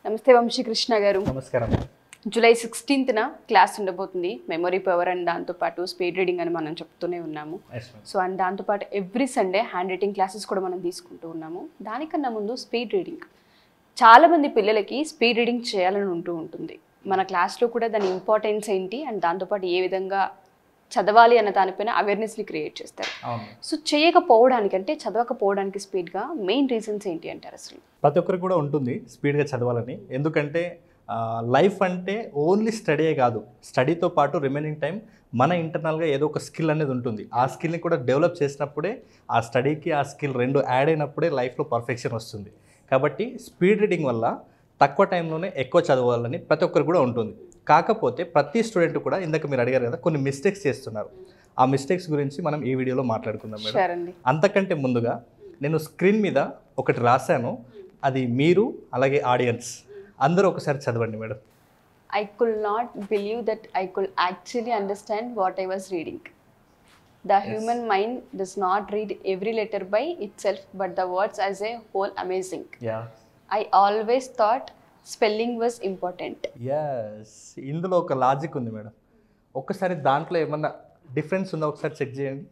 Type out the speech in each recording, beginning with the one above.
నమస్తే వంశీకృష్ణ గారు. నమస్కారం. జూలై 16న క్లాస్ ఉండబోతుంది. మెమరీ పవర్ అండ్ దాంతోపాటు స్పీడ్ రీడింగ్ అని మనం చెప్తూనే ఉన్నాము. సో అండ్ దాంతోపాటు every Sunday hand writing classes కూడా మనం తీసుకుంటూ ఉన్నాము. దానికన్నా ముందు స్పీడ్ రీడింగ్. చాలామంది పిల్లలకి స్పీడ్ రీడింగ్ చేయాలని ఉంటుంది. మన క్లాస్లో కూడా దాని ఇంపార్టెన్స్ ఏంటి అండ్ దాంతోపాటు ఏ విధంగా చదవాలి అన్న దానిపైన అవేర్నెస్ని క్రియేట్ చేస్తారు. సో చేయకపోవడానికి అంటే చదవకపోవడానికి స్పీడ్గా మెయిన్ రీజన్స్ ఏంటి అంటారు? అసలు ప్రతి ఒక్కరికి కూడా ఉంటుంది స్పీడ్గా చదవాలని. ఎందుకంటే లైఫ్ అంటే ఓన్లీ స్టడీయే కాదు, స్టడీతో పాటు రిమైనింగ్ టైం మన ఇంటర్నల్గా ఏదో ఒక స్కిల్ అనేది ఉంటుంది. ఆ స్కిల్ని కూడా డెవలప్ చేసినప్పుడే ఆ స్టడీకి ఆ స్కిల్ రెండు యాడ్ అయినప్పుడే లైఫ్లో పర్ఫెక్షన్ వస్తుంది. కాబట్టి స్పీడ్ రీడింగ్ వల్ల తక్కువ టైంలోనే ఎక్కువ చదవాలని ప్రతి ఒక్కరికి కూడా ఉంటుంది. కాకపోతే ప్రతి స్టూడెంట్ కూడా ఇందాక మీరు అడిగారు కదా, కొన్ని మిస్టేక్స్ చేస్తున్నారు. ఆ మిస్టేక్స్ గురించి మనం ఈ వీడియోలో మాట్లాడుకుందాం మేడం. అంతకంటే ముందుగా నేను స్క్రీన్ మీద ఒకటి రాశాను, అది మీరు అలాగే ఆడియన్స్ అందరూ ఒకసారి చదవండి madam. I could not believe that I could actually understand what I was reading. The human mind does not read every letter by itself, but the words as a whole amazing. Yeah. I always thought spelling was important. Yes. ఇందులో ఒక logic ఉంది madam. ఒక్కసారి దాంట్లో ఏమన్నా difference ఉందా ఒకసారి check చేయండి.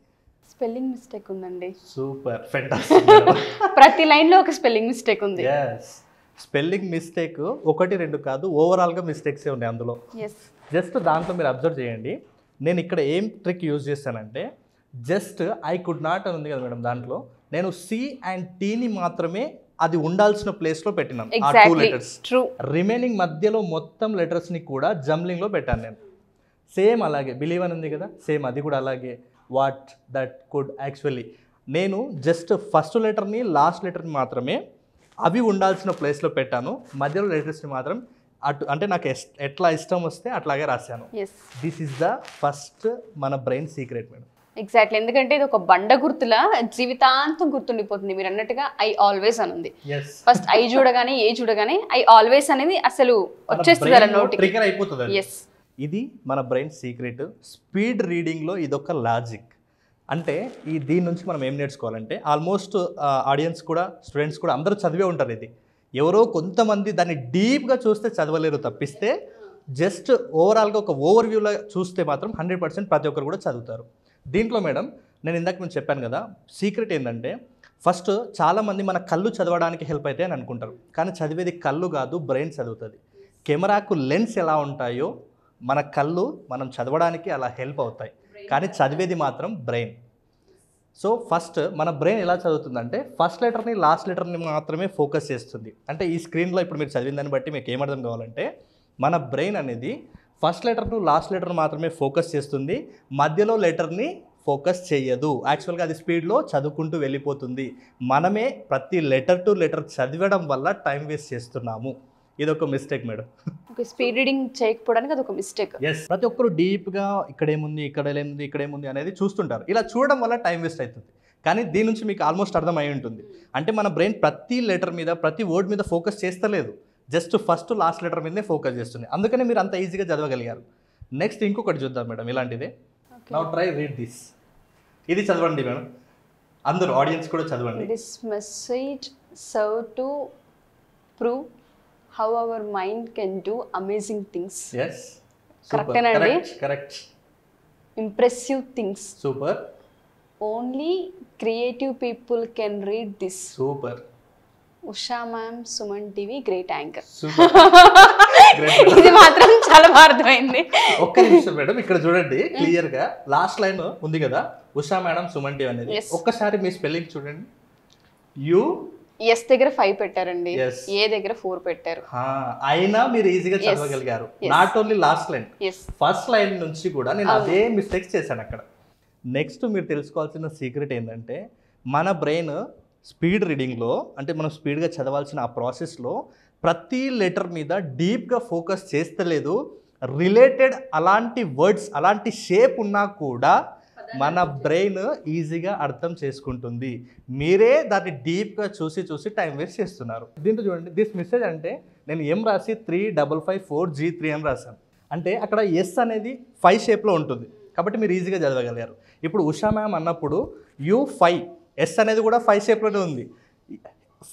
Spelling mistake ఉందండి. Super, fantastic. ప్రతి లైన్లో ఒక స్పెల్లింగ్ మిస్టేక్ ఉంది. yes. స్పెల్లింగ్ మిస్టేక్ ఒకటి రెండు కాదు, ఓవరాల్గా మిస్టేక్సే ఉన్నాయి అందులో. జస్ట్ దాంట్లో మీరు అబ్జర్వ్ చేయండి. నేను ఇక్కడ ఏం ట్రిక్ యూజ్ చేస్తానంటే, జస్ట్ ఐ కుడ్ నాట్ అని ఉంది కదా మేడం, దాంట్లో నేను సి అండ్ టీని మాత్రమే అది ఉండాల్సిన ప్లేస్లో పెట్టినాను. ఆ 2 లెటర్స్. రిమైనింగ్ మధ్యలో మొత్తం లెటర్స్ని కూడా జంబ్లింగ్లో పెట్టాను నేను. సేమ్ అలాగే బిలీవ్ అని ఉంది కదా, సేమ్ అది కూడా అలాగే వాట్ దట్ కుడ్ యాక్చువల్లీ నేను జస్ట్ ఫస్ట్ లెటర్ని లాస్ట్ లెటర్ని మాత్రమే అవి ఉండాల్సిన ప్లేస్లో పెట్టాను. మధ్యలో లెటర్స్ని మాత్రం అటు అంటే నాకు ఎట్లా ఇష్టం వస్తే అట్లాగే రాశాను. దిస్ ఈస్ ద ఫస్ట్ మన బ్రెయిన్ సీక్రెట్ మేడం. ఎగ్జాక్ట్లీ. ఎందుకంటే ఇది ఒక బండ గుర్తులా జీవితాంతం గుర్తుండిపోతుంది. మీరు అన్నట్టుగా ఐ ఆల్వేస్ అని ఉంది. ఫస్ట్ ఐ చూడగానే ఏ చూడగానే ఐ ఆల్వేస్ అనేది అసలు వచ్చేస్తుంది అలా నోటికి, ట్రిగర్ అయిపోతుంది. ఇది మన బ్రెయిన్ సీక్రెట్. స్పీడ్ రీడింగ్లో ఇదొక లాజిక్. అంటే దీని నుంచి మనం ఏం నేర్చుకోవాలంటే, ఆల్మోస్ట్ ఆడియన్స్ కూడా స్టూడెంట్స్ కూడా అందరూ చదివే ఉంటారు. ఇది ఎవరో కొంతమంది దాన్ని డీప్గా చూస్తే చదవలేరు తప్పిస్తే, జస్ట్ ఓవరాల్గా ఒక ఓవర్వ్యూలో చూస్తే మాత్రం 100% ప్రతి ఒక్కరు కూడా చదువుతారు. దీంట్లో మేడం నేను ఇందాక నేను చెప్పాను కదా, సీక్రెట్ ఏంటంటే, ఫస్ట్ చాలామంది మన కళ్ళు చదవడానికి హెల్ప్ అవుతాయి అని అనుకుంటారు. కానీ చదివేది కళ్ళు కాదు, బ్రెయిన్ చదువుతుంది. కెమెరాకు లెన్స్ ఎలా ఉంటాయో మన కళ్ళు మనం చదవడానికి అలా హెల్ప్ అవుతాయి, కానీ చదివేది మాత్రం బ్రెయిన్. సో ఫస్ట్ మన బ్రెయిన్ ఎలా చదువుతుందంటే, ఫస్ట్ లెటర్ని లాస్ట్ లెటర్ని మాత్రమే ఫోకస్ చేస్తుంది. అంటే ఈ స్క్రీన్లో ఇప్పుడు మీరు చదివిన దాన్ని బట్టి మీకు ఏమర్థం కావాలంటే, మన బ్రెయిన్ అనేది ఫస్ట్ లెటర్ను లాస్ట్ లెటర్ మాత్రమే ఫోకస్ చేస్తుంది, మధ్యలో లెటర్ని ఫోకస్ చేయదు. యాక్చువల్గా అది స్పీడ్లో చదువుకుంటూ వెళ్ళిపోతుంది. మనమే ప్రతి లెటర్ టు లెటర్ చదవడం వల్ల టైం వేస్ట్ చేస్తున్నాము. ఇదొక మిస్టేక్ మేడం. స్పీడ్ రీడింగ్ చేయకపోవడానికి అదొక మిస్టేక్. ప్రతి ఒక్కరు డీప్గా ఇక్కడేముంది ఇక్కడేముంది అనేది చూస్తుంటారు. ఇలా చూడడం వల్ల టైం వేస్ట్ అవుతుంది. కానీ దీని నుంచి మీకు ఆల్మోస్ట్ అర్థమై ఉంటుంది. అంటే మన బ్రెయిన్ ప్రతి లెటర్ మీద ప్రతి వర్డ్ మీద ఫోకస్ చేస్తలేదు, జస్ట్ ఫస్ట్ లాస్ట్ లెటర్ మీదనే ఫోకస్ చేస్తుంది. అందుకనే మీరు అంత ఈజీగా చదవగలిగారు. నెక్స్ట్ ఇంకొకటి చూద్దాం మేడం, ఇలాంటిదే. Now try read this. ఇది చదవండి మేడం, అందరూ ఆడియన్స్ కూడా చదవండి. This message serve to prove how our mind can do amazing things. Yes. Correct anandi. Correct. Impressive things. Super. Only creative people can read this. Super. Usha ma'am, Suman TV, great anchor. Super. ఇది మాత్రం చాలా అర్థమైంది. ఒక్క నిమిషం madam, ఇక్కడ చూడండి clear గా last line ఉంది కదా, ఉషా మేడం సుమన్ టీవీ అనేది. ఒక్కసారి మీ స్పెల్లింగ్ చూడండి. యు ఎస్ దగ్గర 5 పెట్టారండి, ఏ దగ్గర 4 పెట్టారు. అయినా మీరు ఈజీగా చదవగలిగారు. Not only last line, first line నుంచి కూడా నేను అదే మిస్టేక్స్ చేశాను అక్కడ. నెక్స్ట్ మీరు తెలుసుకోవాల్సిన సీక్రెట్ ఏంటంటే, మన బ్రెయిన్ స్పీడ్ రీడింగ్లో అంటే మనం స్పీడ్గా చదవాల్సిన ఆ ప్రాసెస్లో ప్రతి లెటర్ మీద డీప్గా ఫోకస్ చేస్తలేదు. రిలేటెడ్ అలాంటి వర్డ్స్ అలాంటి షేప్ ఉన్నా కూడా మన బ్రెయిన్ ఈజీగా అర్థం చేసుకుంటుంది. మీరే దాన్ని డీప్గా చూసి టైం వేస్ట్ చేస్తున్నారు. దీంట్లో చూడండి, దిస్ మెసేజ్ అంటే నేను ఎం రాసి 35544G3 అని రాశాను. అంటే అక్కడ ఎస్ అనేది 5 షేప్లో ఉంటుంది, కాబట్టి మీరు ఈజీగా చదవగలిగారు. ఇప్పుడు ఉషా మ్యామ్ అన్నప్పుడు U5, ఎస్ అనేది కూడా 5 షేప్లోనే ఉంది.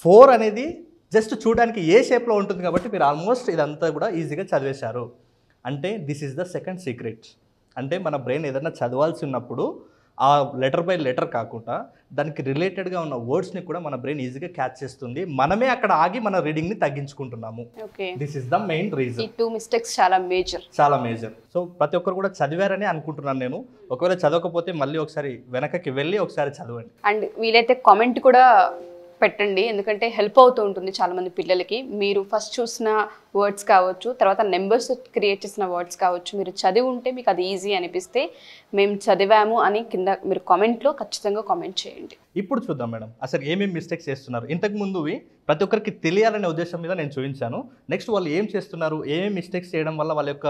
4 అనేది జస్ట్ చూడడానికి ఏ షేప్లో ఉంటుంది కాబట్టి మీరు ఆల్మోస్ట్ ఇదంతా కూడా ఈజీగా చదివేశారు. అంటే this is the second secret. అంటే మన బ్రెయిన్ ఏదైనా చదవాల్సి ఉన్నప్పుడు ఆ లెటర్ బై లెటర్ కాకుండా దానికి రిలేటెడ్గా ఉన్న వర్డ్స్ని కూడా మన బ్రెయిన్ ఈజీగా క్యాచ్ చేస్తుంది. మనమే అక్కడ ఆగి మన రీడింగ్ని తగ్గించుకుంటున్నాము. This is the main reason. ఈ 2 మిస్టేక్స్ చాలా మేజర్. సో ప్రతి ఒక్కరు కూడా చదివారని అనుకుంటున్నాను నేను. ఒకవేళ చదవకపోతే మళ్ళీ ఒకసారి వెనకకి వెళ్ళి ఒకసారి చదవండి. అండ్ వీలైతే కామెంట్ కూడా పెట్టండి, ఎందుకంటే హెల్ప్ అవుతూ ఉంటుంది చాలామంది పిల్లలకి. మీరు ఫస్ట్ చూసిన వర్డ్స్ కావచ్చు, తర్వాత నెంబర్స్ క్రియేట్ చేసిన వర్డ్స్ కావచ్చు, మీరు చదివి ఉంటే మీకు అది ఈజీ అనిపిస్తే మేము చదివాము అని కింద మీరు కామెంట్లో ఖచ్చితంగా కామెంట్ చేయండి. ఇప్పుడు చూద్దాం మేడం అసలు ఏమేమి మిస్టేక్స్ చేస్తున్నారు. ఇంతకు ముందువి ప్రతి ఒక్కరికి తెలియాలనే ఉద్దేశం మీద నేను చూపించాను. నెక్స్ట్ వాళ్ళు ఏం చేస్తున్నారు, ఏమేమి మిస్టేక్స్ చేయడం వల్ల వాళ్ళ యొక్క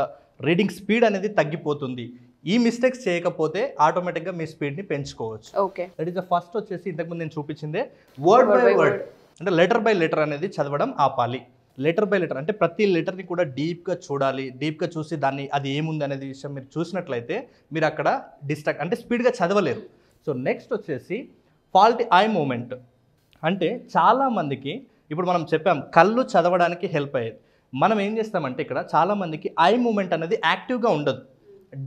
రీడింగ్ స్పీడ్ అనేది తగ్గిపోతుంది. ఈ మిస్టేక్స్ చేయకపోతే ఆటోమేటిక్గా మీ స్పీడ్ని పెంచుకోవచ్చు. Okay, that is the first వచ్చేసి ఇంతకుముందు నేను చూపించిందే వర్డ్ బై వర్డ్, అంటే లెటర్ బై లెటర్ అనేది చదవడం ఆపాలి. లెటర్ బై లెటర్ అంటే ప్రతి లెటర్ని కూడా డీప్గా చూడాలి. డీప్గా చూసి దాన్ని అది ఏముంది అనేది విషయం మీరు చూసినట్లయితే మీరు అక్కడ డిస్ట్రాక్ట్ అంటే స్పీడ్గా చదవలేరు. సో నెక్స్ట్ వచ్చేసి ఫాల్టీ ఐ మూమెంట్. అంటే చాలామందికి ఇప్పుడు మనం చెప్పాం కళ్ళు చదవడానికి హెల్ప్ అయ్యేది. మనం ఏం చేస్తామంటే ఇక్కడ చాలామందికి ఐ మూమెంట్ అనేది యాక్టివ్గా ఉండదు,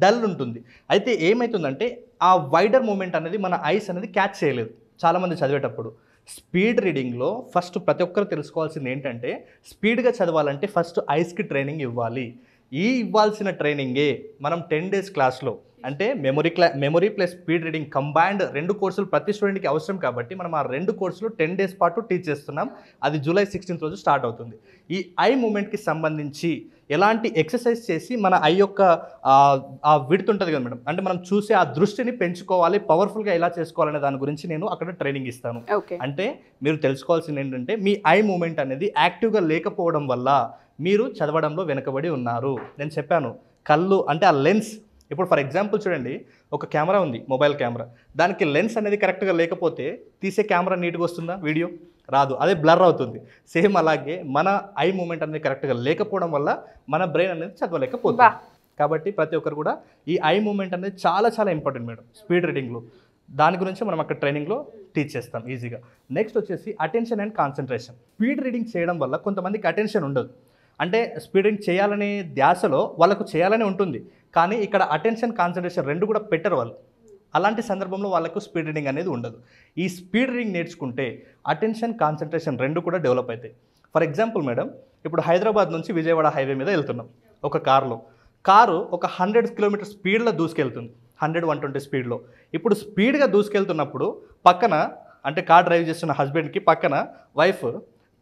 డల్ ఉంటుంది. అయితే ఏమవుతుందంటే ఆ వైడర్ మూమెంట్ అనేది మన ఐస్ అనేది క్యాచ్ చేయలేదు చాలామంది చదివేటప్పుడు. స్పీడ్ రీడింగ్లో ఫస్ట్ ప్రతి ఒక్కరు తెలుసుకోవాల్సింది ఏంటంటే స్పీడ్గా చదవాలంటే ఫస్ట్ ఐస్కి ట్రైనింగ్ ఇవ్వాలి. ఈ ఇవ్వాల్సిన ట్రైనింగే మనం 10 days క్లాస్లో అంటే memory plus speed reading combined 2 కోర్సులు ప్రతి స్టూడెంట్కి అవసరం కాబట్టి మనం ఆ 2 కోర్సులు 10 days పాటు టీచ్ చేస్తున్నాం. అది July 16th రోజు స్టార్ట్ అవుతుంది. ఈ ఐ మూమెంట్కి సంబంధించి ఎలాంటి ఎక్సర్సైజ్ చేసి మన ఐ యొక్క ఆ విడ్త్ ఉంటుంది కదా మేడం, అంటే మనం చూసే ఆ దృష్టిని పెంచుకోవాలి, పవర్ఫుల్గా ఎలా చేసుకోవాలనే దాని గురించి నేను అక్కడ ట్రైనింగ్ ఇస్తాను. అంటే మీరు తెలుసుకోవాల్సింది ఏంటంటే మీ ఐ మూమెంట్ అనేది యాక్టివ్గా లేకపోవడం వల్ల మీరు చదవడంలో వెనకబడి ఉన్నారు. నేను చెప్పాను కళ్ళు అంటే ఆ లెన్స్. ఇప్పుడు ఫర్ ఎగ్జాంపుల్ చూడండి, ఒక కెమెరా ఉంది, మొబైల్ కెమెరా, దానికి లెన్స్ అనేది కరెక్ట్గా లేకపోతే తీసే కెమెరా నీట్గా వస్తుందా, వీడియో రాదు, అదే బ్లర్ అవుతుంది. సేమ్ అలాగే మన ఐ మూమెంట్ అనేది కరెక్ట్గా లేకపోవడం వల్ల మన బ్రెయిన్ అనేది చదవలేకపోతుంది. కాబట్టి ప్రతి ఒక్కరు కూడా ఈ ఐ మూమెంట్ అనేది చాలా చాలా ఇంపార్టెంట్ మేడం స్పీడ్ రీడింగ్లో. దాని గురించి మనం అక్కడ ట్రైనింగ్లో టీచ్ చేస్తాం ఈజీగా. నెక్స్ట్ వచ్చేసి attention and concentration. Speed reading చేయడం వల్ల కొంతమందికి అటెన్షన్ ఉండదు, అంటే స్పీడ్ రీడింగ్ చేయాలనే ధ్యాసలో వాళ్ళకు చేయాలని ఉంటుంది, కానీ ఇక్కడ అటెన్షన్ కాన్సన్ట్రేషన్ 2 కూడా పెట్టరు వాళ్ళు. అలాంటి సందర్భంలో వాళ్ళకు స్పీడ్ రీడింగ్ అనేది ఉండదు. ఈ స్పీడ్ రీడింగ్ నేర్చుకుంటే అటెన్షన్ కాన్సన్ట్రేషన్ 2 కూడా డెవలప్ అవుతాయి. ఫర్ ఎగ్జాంపుల్ మేడం, ఇప్పుడు హైదరాబాద్ నుంచి విజయవాడ హైవే మీద వెళ్తున్నాం ఒక కారు ఒక 100 km స్పీడ్లో దూసుకెళ్తుంది, 100-120 స్పీడ్లో. ఇప్పుడు స్పీడ్గా దూసుకెళ్తున్నప్పుడు పక్కన అంటే కార్ డ్రైవ్ చేస్తున్న హస్బెండ్కి పక్కన వైఫ్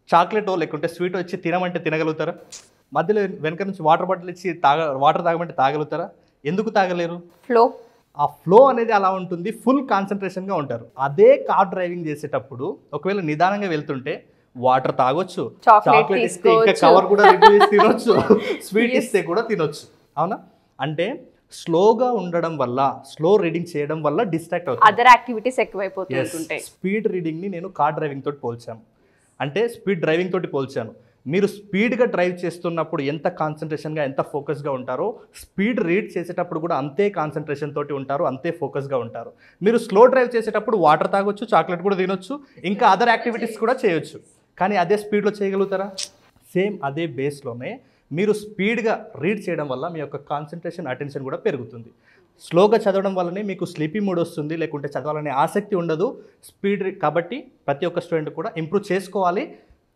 చాక్లెటో లేకుంటే స్వీటో ఇచ్చి తినమంటే తినగలుగుతారా? మధ్యలో వెనక నుంచి వాటర్ బాటిల్ ఇచ్చి వాటర్ తాగమంటే తాగలుగుతారా? ఎందుకు తాగలేరు? ఆ ఫ్లో అనేది అలా ఉంటుంది, ఫుల్ కాన్సన్ట్రేషన్గా ఉంటారు. అదే కార్ డ్రైవింగ్ చేసేటప్పుడు ఒకవేళ నిదానంగా వెళ్తుంటే వాటర్ తాగొచ్చు, చాక్లెట్ ఇస్తే ఇంకా కవర్ కూడా తినొచ్చు, స్వీట్ ఇస్తే కూడా తినొచ్చు. అవునా? అంటే స్లోగా ఉండడం వల్ల, స్లో రీడింగ్ చేయడం వల్ల డిస్ట్రాక్ట్ అవుతుంది, అదర్ యాక్టివిటీస్ ఎక్కువైపోతుంటాయి. స్పీడ్ రీడింగ్ని నేను కార్ డ్రైవింగ్ తోటి పోల్చాను, అంటే స్పీడ్ డ్రైవింగ్ తోటి పోల్చాను. మీరు స్పీడ్గా డ్రైవ్ చేస్తున్నప్పుడు ఎంత కాన్సన్ట్రేషన్గా ఎంత ఫోకస్గా ఉంటారో స్పీడ్ రీడ్ చేసేటప్పుడు కూడా అంతే కాన్సన్ట్రేషన్ తోటి ఉంటారు, అంతే ఫోకస్గా ఉంటారు. మీరు స్లో డ్రైవ్ చేసేటప్పుడు వాటర్ తాగొచ్చు, చాక్లెట్ కూడా తినొచ్చు, ఇంకా అదర్ యాక్టివిటీస్ కూడా చేయొచ్చు, కానీ అదే స్పీడ్లో చేయగలుగుతారా? సేమ్ అదే బేస్లోనే మీరు స్పీడ్గా రీడ్ చేయడం వల్ల మీ యొక్క కాన్సన్ట్రేషన్ అటెన్షన్ కూడా పెరుగుతుంది. స్లోగా చదవడం వల్లనే మీకు స్లీపీ మూడ్ వస్తుంది, లేకుంటే చదవాలనే ఆసక్తి ఉండదు. కాబట్టి ప్రతి ఒక్క స్టూడెంట్ కూడా ఇంప్రూవ్ చేసుకోవాలి.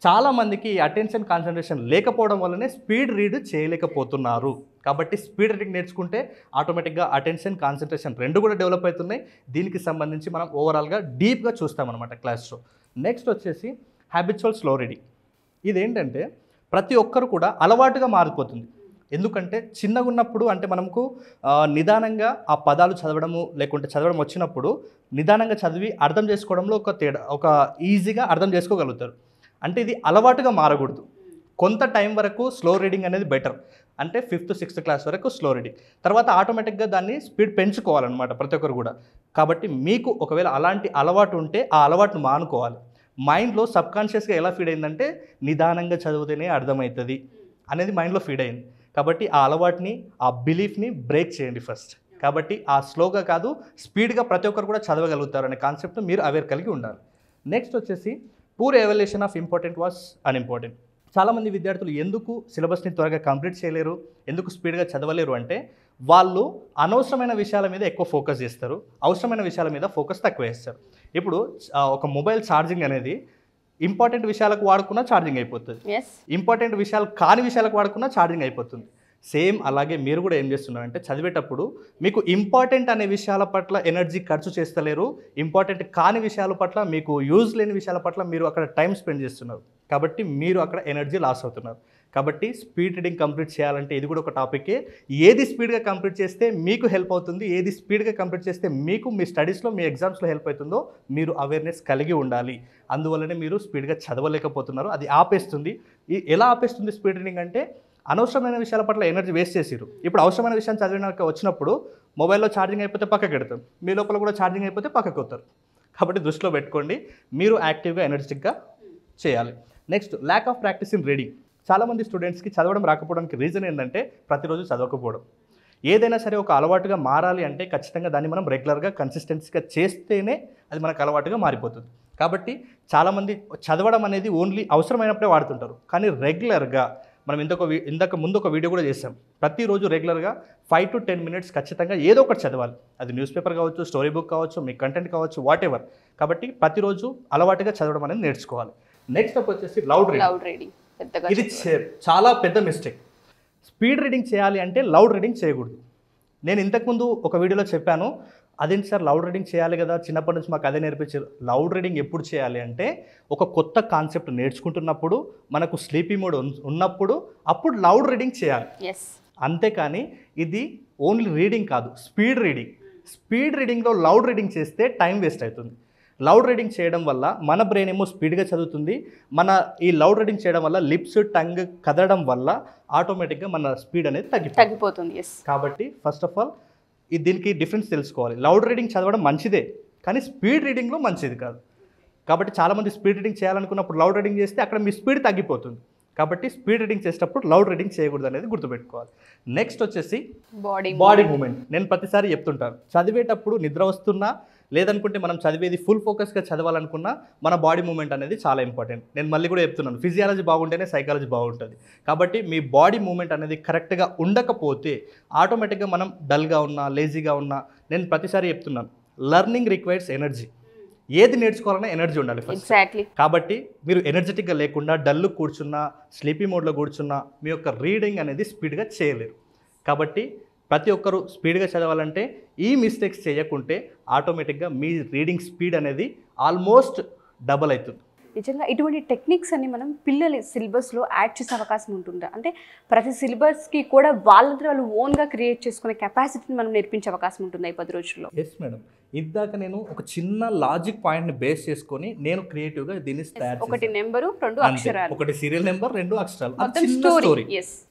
చాలామందికి అటెన్షన్ కాన్సన్ట్రేషన్ లేకపోవడం వల్లనే స్పీడ్ రీడ్ చేయలేకపోతున్నారు. కాబట్టి స్పీడ్ రీడింగ్ నేర్చుకుంటే ఆటోమేటిక్గా అటెన్షన్ కాన్సన్ట్రేషన్ 2 కూడా డెవలప్ అవుతున్నాయి. దీనికి సంబంధించి మనం ఓవరాల్గా డీప్గా చూస్తామన్నమాట క్లాస్లో. నెక్స్ట్ వచ్చేసి హ్యాబిచువల్ స్లో రీడింగ్. ఇదేంటంటే ప్రతి ఒక్కరు కూడా అలవాటుగా మారిపోతుంది. ఎందుకంటే చిన్నగా ఉన్నప్పుడు అంటే మనకు నిదానంగా ఆ పదాలు చదవడము లేకుంటే చదవడం వచ్చినప్పుడు నిదానంగా చదివి అర్థం చేసుకోవడంలో ఒక ఈజీగా అర్థం చేసుకోగలుగుతారు. అంటే ఇది అలవాటుగా మారకూడదు. కొంత టైం వరకు స్లో రీడింగ్ అనేది బెటర్, అంటే 5th 6th క్లాస్ వరకు స్లో రీడింగ్, తర్వాత ఆటోమేటిక్గా దాన్ని స్పీడ్ పెంచుకోవాలన్నమాట ప్రతి ఒక్కరు కూడా. కాబట్టి మీకు ఒకవేళ అలాంటి అలవాటు ఉంటే ఆ అలవాటును మానుకోవాలి. మైండ్లో సబ్కాన్షియస్గా ఎలా ఫీడ్ అయిందంటే నిదానంగా చదివితేనే అర్థమవుతుంది అనేది మైండ్లో ఫీడ్ అయింది. కాబట్టి ఆ అలవాటుని, ఆ బిలీఫ్ని బ్రేక్ చేయండి ఫస్ట్. కాబట్టి ఆ స్లోగా కాదు స్పీడ్గా ప్రతి ఒక్కరు కూడా చదవగలుగుతారు అనే కాన్సెప్ట్ మీరు అవేర్ కలిగి ఉండాలి. నెక్స్ట్ వచ్చేసి poor evaluation of important was unimportant. చాలామంది విద్యార్థులు ఎందుకు సిలబస్ని త్వరగా కంప్లీట్ చేయలేరు, ఎందుకు స్పీడ్గా చదవలేరు అంటే వాళ్ళు అనవసరమైన విషయాల మీద ఎక్కువ ఫోకస్ చేస్తారు, అవసరమైన విషయాల మీద ఫోకస్ తక్కువ చేస్తారు. ఇప్పుడు ఒక మొబైల్ ఛార్జింగ్ అనేది ఇంపార్టెంట్ విషయాలకు వాడుకున్నా ఛార్జింగ్ అయిపోతుంది, ఇంపార్టెంట్ విషయాలు కాని విషయాలకు వాడుకున్నా ఛార్జింగ్ అయిపోతుంది. సేమ్ అలాగే మీరు కూడా ఏం చేస్తున్నారంటే చదివేటప్పుడు మీకు ఇంపార్టెంట్ అనే విషయాల పట్ల ఎనర్జీ ఖర్చు చేస్తలేరు, ఇంపార్టెంట్ కాని విషయాల పట్ల మీకు యూజ్ లేని విషయాల పట్ల మీరు అక్కడ టైం స్పెండ్ చేస్తున్నారు, కాబట్టి మీరు అక్కడ ఎనర్జీ లాస్ అవుతున్నారు. కాబట్టి స్పీడ్ రీడింగ్ కంప్లీట్ చేయాలంటే ఇది కూడా ఒక టాపికే. ఏది స్పీడ్గా కంప్లీట్ చేస్తే మీకు హెల్ప్ అవుతుంది, ఏది స్పీడ్గా కంప్లీట్ చేస్తే మీకు మీ స్టడీస్లో మీ ఎగ్జామ్స్లో హెల్ప్ అవుతుందో మీరు అవేర్నెస్ కలిగి ఉండాలి. అందువల్లనే మీరు స్పీడ్గా చదవలేకపోతున్నారు, అది ఆపేస్తుంది. ఎలా ఆపేస్తుంది స్పీడ్ రీడింగ్ అంటే అనవసరమైన విషయాల పట్ల ఎనర్జీ వేస్ట్ చేసిరు. ఇప్పుడు అవసరమైన విషయాన్ని చదివినాక వచ్చినప్పుడు మొబైల్లో ఛార్జింగ్ అయిపోతే పక్కకి పెడతాం, మీ లోపల కూడా ఛార్జింగ్ అయిపోతే పక్కకు వస్తారు. కాబట్టి దృష్టిలో పెట్టుకోండి, మీరు యాక్టివ్గా ఎనర్జెటిక్గా చేయాలి. Next, lack of practice in reading. చాలామంది స్టూడెంట్స్కి చదవడం రాకపోవడానికి రీజన్ ఏంటంటే ప్రతిరోజు చదవకపోవడం. ఏదైనా సరే ఒక అలవాటుగా మారాలి అంటే ఖచ్చితంగా దాన్ని మనం రెగ్యులర్గా కన్సిస్టెన్సీగా చేస్తేనే అది మనకు అలవాటుగా మారిపోతుంది. కాబట్టి చాలామంది చదవడం అనేది ఓన్లీ అవసరమైనప్పుడే వాడుతుంటారు, కానీ రెగ్యులర్గా మనం ఇంతకు ముందు ఒక వీడియో కూడా చేసాం, ప్రతిరోజు రెగ్యులర్గా 5 to 10 minutes ఖచ్చితంగా ఏదో ఒకటి చదవాలి. అది న్యూస్ పేపర్ కావచ్చు, స్టోరీ బుక్ కావచ్చు, మీ కంటెంట్ కావచ్చు, వాట్ ఎవర్. కాబట్టి ప్రతిరోజు అలవాటుగా చదవడం అనేది నేర్చుకోవాలి. నెక్స్ట్ అప్ వచ్చేసి లౌడ్ రీడింగ్. ఇది చాలా పెద్ద మిస్టేక్. స్పీడ్ రీడింగ్ చేయాలి అంటే లౌడ్ రీడింగ్ చేయకూడదు. నేను ఇంతకుముందు ఒక వీడియోలో చెప్పాను, అదేంటి సార్ లౌడ్ రీడింగ్ చేయాలి కదా, చిన్నప్పటి నుంచి మాకు అదే నేర్పించారు. లౌడ్ రీడింగ్ ఎప్పుడు చేయాలి అంటే ఒక కొత్త కాన్సెప్ట్ నేర్చుకుంటున్నప్పుడు, మనకు స్లీపీ మోడ్ ఉన్నప్పుడు, అప్పుడు లౌడ్ రీడింగ్ చేయాలి. అంతేకాని ఇది ఓన్లీ రీడింగ్ కాదు, స్పీడ్ రీడింగ్. స్పీడ్ రీడింగ్లో లౌడ్ రీడింగ్ చేస్తే టైం వేస్ట్ అవుతుంది. లౌడ్ రీడింగ్ చేయడం వల్ల మన బ్రెయిన్ ఏమో స్పీడ్గా చదువుతుంది, ఈ లౌడ్ రీడింగ్ చేయడం వల్ల లిప్స్ టంగ్ కదలడం వల్ల ఆటోమేటిక్గా మన స్పీడ్ అనేది తగ్గిపోతుంది. కాబట్టి ఫస్ట్ ఆఫ్ ఆల్ దీనికి డిఫరెన్స్ తెలుసుకోవాలి. లౌడ్ రీడింగ్ చదవడం మంచిదే, కానీ స్పీడ్ రీడింగ్లో మంచిది కాదు. కాబట్టి చాలామంది స్పీడ్ రీడింగ్ చేయాలనుకున్నప్పుడు లౌడ్ రీడింగ్ చేస్తే అక్కడ మీ స్పీడ్ తగ్గిపోతుంది. కాబట్టి స్పీడ్ రీడింగ్ చేసేటప్పుడు లౌడ్ రీడింగ్ చేయకూడదు అనేది గుర్తుపెట్టుకోవాలి. నెక్స్ట్ వచ్చేసి బాడీ మూమెంట్. నేను ప్రతిసారి చెప్తుంటాను, చదివేటప్పుడు నిద్ర వస్తున్నా లేదనుకుంటే మనం చదివేది ఫుల్ ఫోకస్గా చదవాలనుకున్నా మన బాడీ మూమెంట్ అనేది చాలా ఇంపార్టెంట్. నేను మళ్ళీ కూడా చెప్తున్నాను, ఫిజియాలజీ బాగుంటేనే సైకాలజీ బాగుంటుంది. కాబట్టి మీ బాడీ మూమెంట్ అనేది కరెక్ట్గా ఉండకపోతే ఆటోమేటిక్గా మనం డల్గా ఉన్నా, లేజీగా ఉన్నా, నేను ప్రతిసారి చెప్తున్నాను, లెర్నింగ్ రిక్వైర్స్ ఎనర్జీ. ఏది నేర్చుకోవాలన్నా ఎనర్జీ ఉండాలి ఫస్ట్. కాబట్టి మీరు ఎనర్జెటిక్గా లేకుండా డల్లు కూర్చున్నా, స్లీపీ మోడ్లో కూర్చున్నా మీ యొక్క రీడింగ్ అనేది స్పీడ్గా చేయలేరు. కాబట్టి ప్రతి ఒక్కరూ స్పీడ్గా చదవాలంటే ఈ మిస్టేక్స్ చేయకుంటే ఆటోమేటిక్గా మీ రీడింగ్ స్పీడ్ అనేది ఆల్మోస్ట్ డబల్ అవుతుంది. నిజంగా ఇటువంటి టెక్నిక్స్ అన్ని మనం పిల్లల సిలబస్లో యాడ్ చేసే అవకాశం ఉంటుందా? అంటే ప్రతి సిలబస్కి కూడా వాళ్ళంతా వాళ్ళు ఓన్గా క్రియేట్ చేసుకునే కెపాసిటీని మనం నేర్పించే అవకాశం ఉంటుందా ఈ 10 రోజుల్లో? Yes madam. ఇందాక నేను ఒక చిన్న లాజిక్ పాయింట్ని బేస్ చేసుకొని నేను క్రియేటివ్గా దీన్ని తయారు చేశాను. ఒకటి నెంబరు, 2 అక్షరాలు, ఒకటి సీరియల్ నెంబర్, 2 అక్షరాలు, చిన్న స్టోరీ.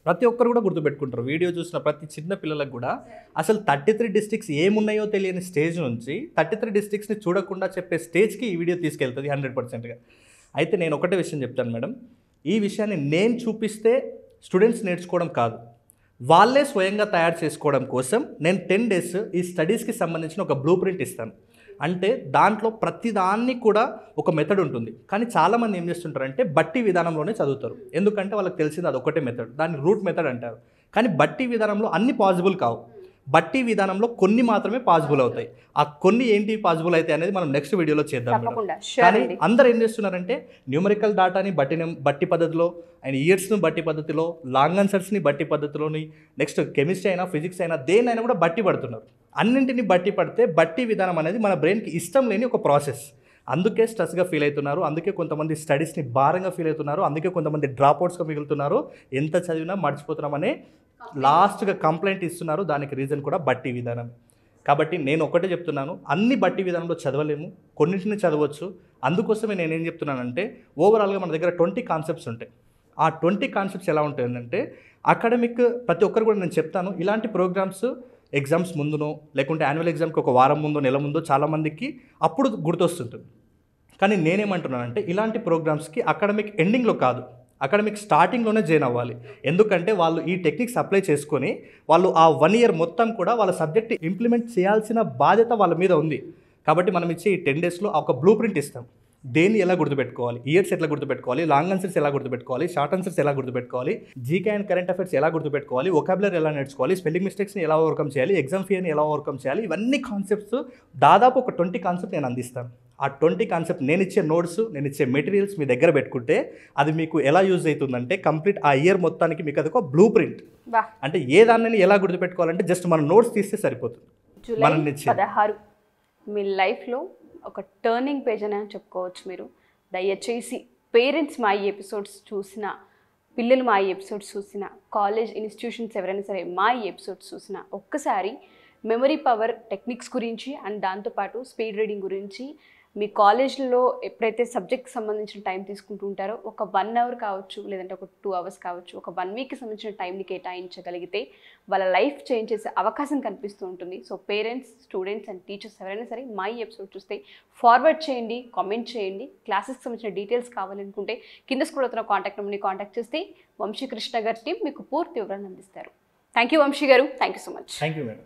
ప్రతి ఒక్కరు కూడా గుర్తుపెట్టుకుంటారు. వీడియో చూసిన ప్రతి చిన్న పిల్లలకు కూడా అసలు 33 డిస్ట్రిక్ట్స్ ఏమున్నాయో తెలియని స్టేజ్ నుంచి 33 డిస్ట్రిక్ట్స్ని చూడకుండా చెప్పే స్టేజ్కి ఈ వీడియో తీసుకెళ్తుంది 100%గా. అయితే నేను ఒకటే విషయం చెప్తాను మేడం, ఈ విషయాన్ని నేను చూపిస్తే స్టూడెంట్స్ నేర్చుకోవడం కాదు, వాళ్ళే స్వయంగా తయారు చేసుకోవడం కోసం నేను 10 days ఈ స్టడీస్కి సంబంధించిన ఒక బ్లూ ప్రింట్ ఇస్తాను. అంటే దాంట్లో ప్రతిదాన్ని కూడా ఒక మెథడ్ ఉంటుంది. కానీ చాలామంది ఏం చేస్తుంటారంటే బట్టి విధానంలోనే చదువుతారు. ఎందుకంటే వాళ్ళకి తెలిసింది అది ఒకటే మెథడ్, దాన్ని రూట్ మెథడ్ అంటారు. కానీ బట్టి విధానంలో అన్ని పాసిబుల్ కావు. బట్టి విధానంలో కొన్ని మాత్రమే పాసిబుల్ అవుతాయి. ఆ కొన్ని ఏంటి పాసిబుల్ అయితే అనేది మనం నెక్స్ట్ వీడియోలో చేద్దాం. కానీ అందరు ఏం చేస్తున్నారంటే న్యూమరికల్ డాటాని బట్టి పద్ధతిలో, అండ్ ఇయర్స్ను బట్టి పద్ధతిలో, లాంగ్ ఆన్సర్స్ని బట్టి పద్ధతిలోని, నెక్స్ట్ కెమిస్ట్రీ అయినా ఫిజిక్స్ అయినా దేన్నైనా కూడా బట్టి పడుతున్నారు. అన్నింటినీ బట్టి పడితే బట్టి విధానం అనేది మన బ్రెయిన్కి ఇష్టం లేని ఒక ప్రాసెస్. అందుకే స్ట్రెస్గా ఫీల్ అవుతున్నారు, అందుకే కొంతమంది స్టడీస్ని భారంగా ఫీల్ అవుతున్నారు, అందుకే కొంతమంది డ్రాప్అవుట్స్గా మిగులుతున్నారు, ఎంత చదివినా మర్చిపోతున్నామని లాస్ట్గా కంప్లైంట్ ఇస్తున్నారు. దానికి రీజన్ కూడా బట్టి విధానం. కాబట్టి నేను ఒకటే చెప్తున్నాను, అన్ని బట్టి విధానంలో చదవలేము, కొన్నింటిని చదవచ్చు. అందుకోసమే నేనేం చెప్తున్నానంటే ఓవరాల్గా మన దగ్గర 20 కాన్సెప్ట్స్ ఉంటాయి. ఆ 20 కాన్సెప్ట్స్ ఎలా ఉంటాయంటే అకాడమిక్ ప్రతి ఒక్కరు కూడా నేను చెప్తాను, ఇలాంటి ప్రోగ్రామ్స్ ఎగ్జామ్స్ ముందునో లేకుంటే యాన్యువల్ ఎగ్జామ్కి ఒక వారం ముందో నెల ముందో చాలామందికి అప్పుడు గుర్తొస్తుంటుంది. కానీ నేనేమంటున్నానంటే ఇలాంటి ప్రోగ్రామ్స్కి అకాడమిక్ ఎండింగ్లో కాదు, అకాడమిక్ స్టార్టింగ్లోనే జాయిన్ అవ్వాలి. ఎందుకంటే వాళ్ళు ఈ టెక్నిక్స్ అప్లై చేసుకొని వాళ్ళు ఆ 1 year మొత్తం కూడా వాళ్ళ సబ్జెక్ట్ ఇంప్లిమెంట్ చేయాల్సిన బాధ్యత వాళ్ళ మీద ఉంది. కాబట్టి మనం ఇచ్చే ఈ 10 daysలో ఒక బ్లూ ప్రింట్ ఇస్తాం. దేన్ని ఎలా గుర్తుపెట్టుకోవాలి, ఇయర్స్ ఎట్లా గుర్తుపెట్టుకోవాలి, లాంగ్ ఆన్సర్స్ ఎలా గుర్తుపెట్టుకోవాలి, షార్ట్ ఆన్సర్స్ ఎలా గుర్తుపెట్టుకోవాలి, జీకే అండ్ కరెంట్ అఫైర్స్ ఎలా గుర్తుపెట్టుకోవాలి, వొకాబులరీ ఎలా నేర్చుకోవాలి, స్పెల్లింగ్ మిస్టేక్స్ని ఎలా ఓవర్కమ్ చేయాలి, ఎగ్జామ్ ఫియర్ని ఎలా ఓవర్కమ్ చేయాలి, ఇవన్నీ కాన్సెప్ట్స్ దాదాపు ఒక 20 కాన్సెప్ట్ నేను అందిస్తాను. ఆ 20 కాన్సెప్ట్ నేను ఇచ్చే నోట్స్, నేను ఇచ్చే మెటీరియల్స్ మీ దగ్గర పెట్టుకుంటే అది మీకు ఎలా యూజ్ అవుతుందంటే కంప్లీట్ ఆ ఇయర్ మొత్తానికి మీకు అది ఒక బ్లూ ప్రింట్. అంటే ఏ దాన్ని ఎలా గుర్తుపెట్టుకోవాలంటే జస్ట్ మన నోట్స్ తీస్తే సరిపోతుంది. జూలై 16 మీ లైఫ్లో ఒక టర్నింగ్ పేజ్ అని చెప్పుకోవచ్చు మీరు. దయచేసి పేరెంట్స్ మా ఈ ఎపిసోడ్స్ చూసిన, పిల్లలు మా ఈ ఎపిసోడ్స్ చూసిన, కాలేజ్ ఇన్స్టిట్యూషన్స్ ఎవరైనా సరే మా ఈ ఎపిసోడ్స్ చూసిన ఒక్కసారి మెమరీ పవర్ టెక్నిక్స్ గురించి అండ్ దాంతోపాటు స్పీడ్ రీడింగ్ గురించి మీ కాలేజ్లో ఎప్పుడైతే సబ్జెక్ట్కి సంబంధించిన టైం తీసుకుంటూ ఉంటారో ఒక 1 అవర్ కావచ్చు, లేదంటే ఒక 2 అవర్స్ కావచ్చు, ఒక 1 వీక్కి సంబంధించిన టైంని కేటాయించగలిగితే వాళ్ళ లైఫ్ చేంజ్ చేసే అవకాశం కనిపిస్తూ ఉంటుంది. So parents, students and teachers ఎవరైనా సరే మా ఈ ఎపిసోడ్ చూస్తే ఫార్వర్డ్ చేయండి, కామెంట్ చేయండి. క్లాసెస్కి సంబంధించిన డీటెయిల్స్ కావాలనుకుంటే కింద స్క్రోల్ అవుతున్న కాంటాక్ట్ నెంబర్ని కాంటాక్ట్ చేస్తే వంశీకృష్ణ గారి టీం మీకు పూర్తి వివరాన్ని అందిస్తారు. థ్యాంక్ యూ వంశీ గారు, thank you so much. Thank you madam.